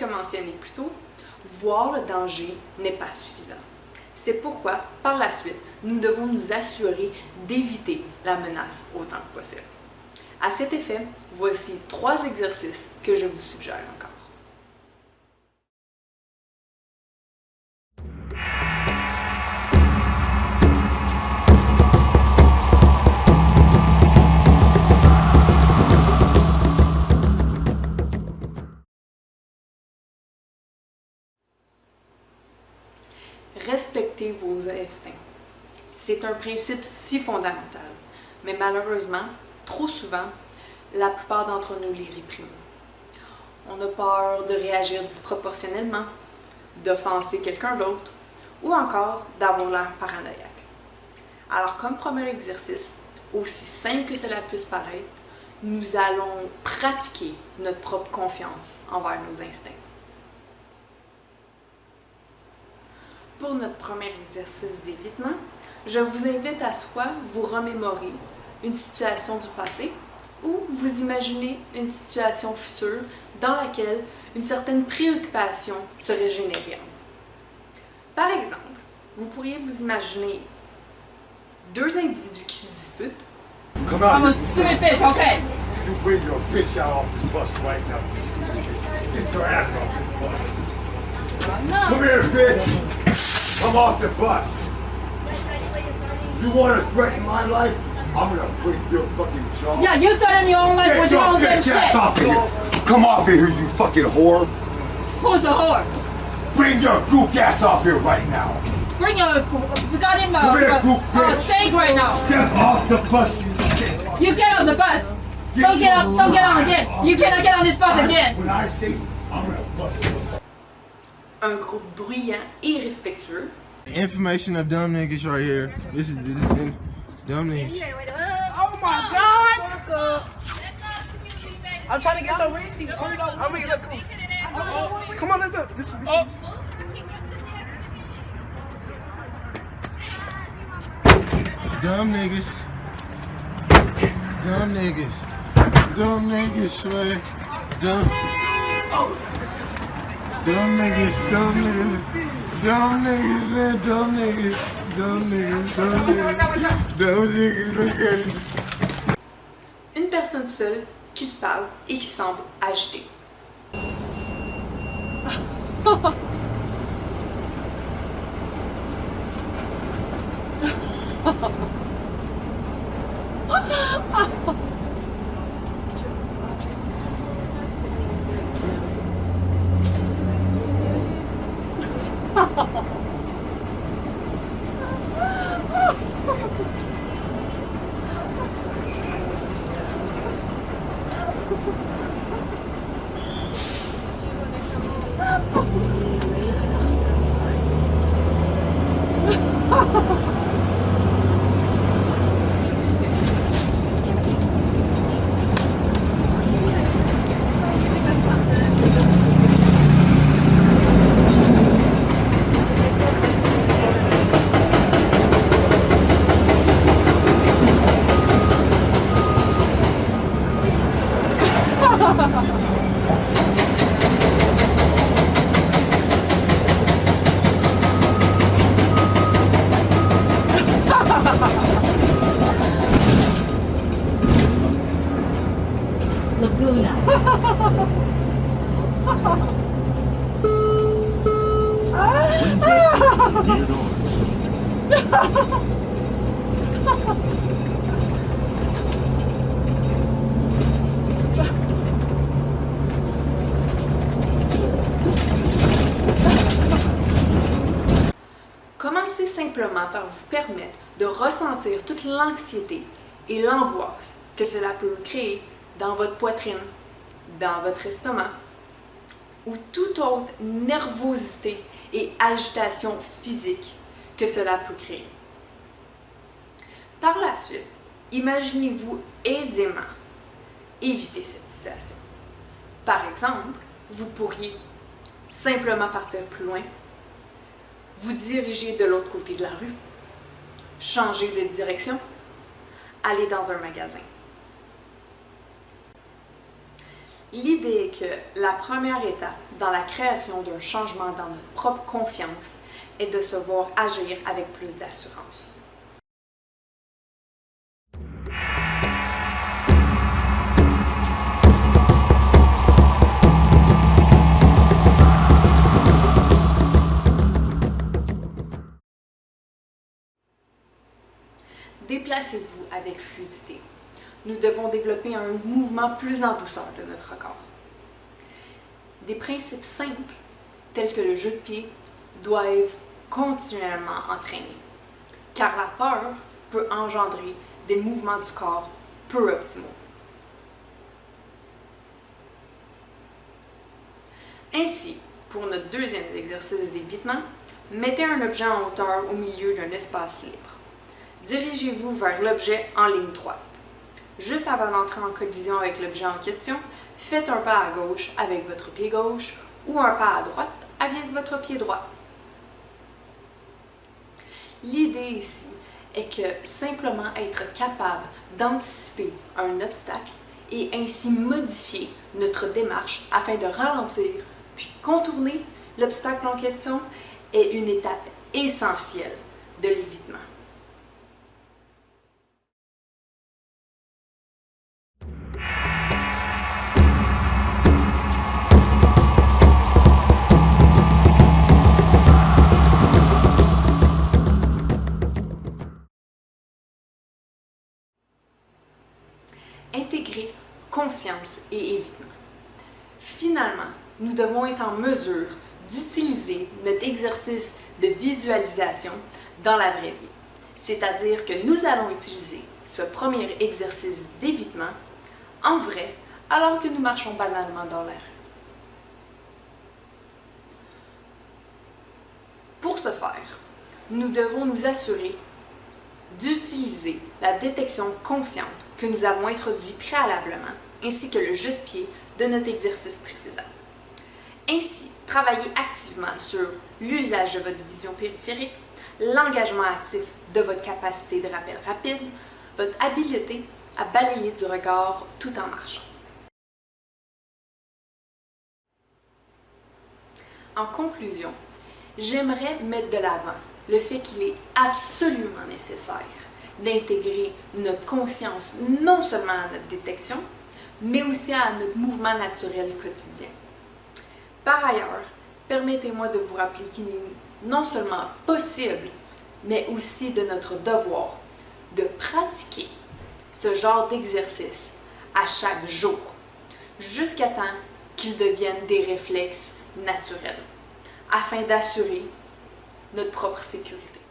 que mentionné plus tôt, voir le danger n'est pas suffisant. C'est pourquoi, par la suite, nous devons nous assurer d'éviter la menace autant que possible. À cet effet, voici 3 exercices que je vous suggère encore. Respectez vos instincts. C'est un principe si fondamental, mais malheureusement, trop souvent, la plupart d'entre nous les répriment. On a peur de réagir disproportionnellement, d'offenser quelqu'un d'autre, ou encore d'avoir l'air paranoïaque. Alors, comme premier exercice, aussi simple que cela puisse paraître, nous allons pratiquer notre propre confiance envers nos instincts. Pour notre premier exercice d'évitement, je vous invite à soit vous remémorer une situation du passé ou vous imaginer une situation future dans laquelle une certaine préoccupation serait générée en vous. Par exemple, vous pourriez vous imaginer 2 individus qui se disputent. Come on, I'm a stupid bitch, okay? you bring your bitch out off this bus right now. Get your ass off this bus. No. Come here, bitch. Come off the bus. You want to threaten my life? I'm gonna break your fucking jaw. Yeah, you threaten your own life Get with your your own damn bitch ass shit. off of here. Come off of here, you fucking whore. Who's the whore? Bring your gook ass off here right now. Bring your goddamn Come here, gook bitch. steak right now. Step off the bus, you dick. You get on the bus. Don't get on again. You cannot get on this bus again. When I say I'm gonna bust you. Un groupe bruyant et respectueux. Information of dumb niggas right here. This is dumb niggas. Oh my God! I'm trying to get some receipts. I mean, look, come on, let's go. Dumb niggas. Dumb niggas. Dumb niggas, man. Dumb niggas, dumb niggas. Dumb niggas, man. Dumb niggas. Dumb niggas, dumb niggas. Dumb niggas, look at it. Une personne seule qui se parle et qui semble agitée. Commencez simplement par vous permettre de ressentir toute l'anxiété et l'angoisse que cela peut créer dans votre poitrine, dans votre estomac ou toute autre nervosité et agitation physique que cela peut créer. Par la suite, imaginez-vous aisément éviter cette situation. Par exemple, vous pourriez simplement partir plus loin, vous diriger de l'autre côté de la rue, changer de direction, aller dans un magasin. L'idée est que la première étape dans la création d'un changement dans notre propre confiance est de se voir agir avec plus d'assurance. Déplacez-vous avec fluidité. Nous devons développer un mouvement plus en douceur de notre corps. Des principes simples, tels que le jeu de pied, doivent continuellement entraîner, car la peur peut engendrer des mouvements du corps peu optimaux. Ainsi, pour notre deuxième exercice d'évitement, mettez un objet en hauteur au milieu d'un espace libre. Dirigez-vous vers l'objet en ligne droite. Juste avant d'entrer en collision avec l'objet en question, faites un pas à gauche avec votre pied gauche ou un pas à droite avec votre pied droit. L'idée ici est que simplement être capable d'anticiper un obstacle et ainsi modifier notre démarche afin de ralentir puis contourner l'obstacle en question est une étape essentielle de l'évitement. Intégrer conscience et évitement. Finalement, nous devons être en mesure d'utiliser notre exercice de visualisation dans la vraie vie. C'est-à-dire que nous allons utiliser ce premier exercice d'évitement en vrai alors que nous marchons banalement dans la rue. Pour ce faire, nous devons nous assurer d'utiliser la détection consciente que nous avons introduite préalablement, ainsi que le jeu de pied de notre exercice précédent. Ainsi, travaillez activement sur l'usage de votre vision périphérique, l'engagement actif de votre capacité de rappel rapide, votre habileté à balayer du regard tout en marchant. En conclusion, j'aimerais mettre de l'avant le fait qu'il est absolument nécessaire d'intégrer notre conscience non seulement à notre détection, mais aussi à notre mouvement naturel quotidien. Par ailleurs, permettez-moi de vous rappeler qu'il est non seulement possible, mais aussi de notre devoir de pratiquer ce genre d'exercice à chaque jour, jusqu'à temps qu'ils deviennent des réflexes naturels, afin d'assurer notre propre sécurité.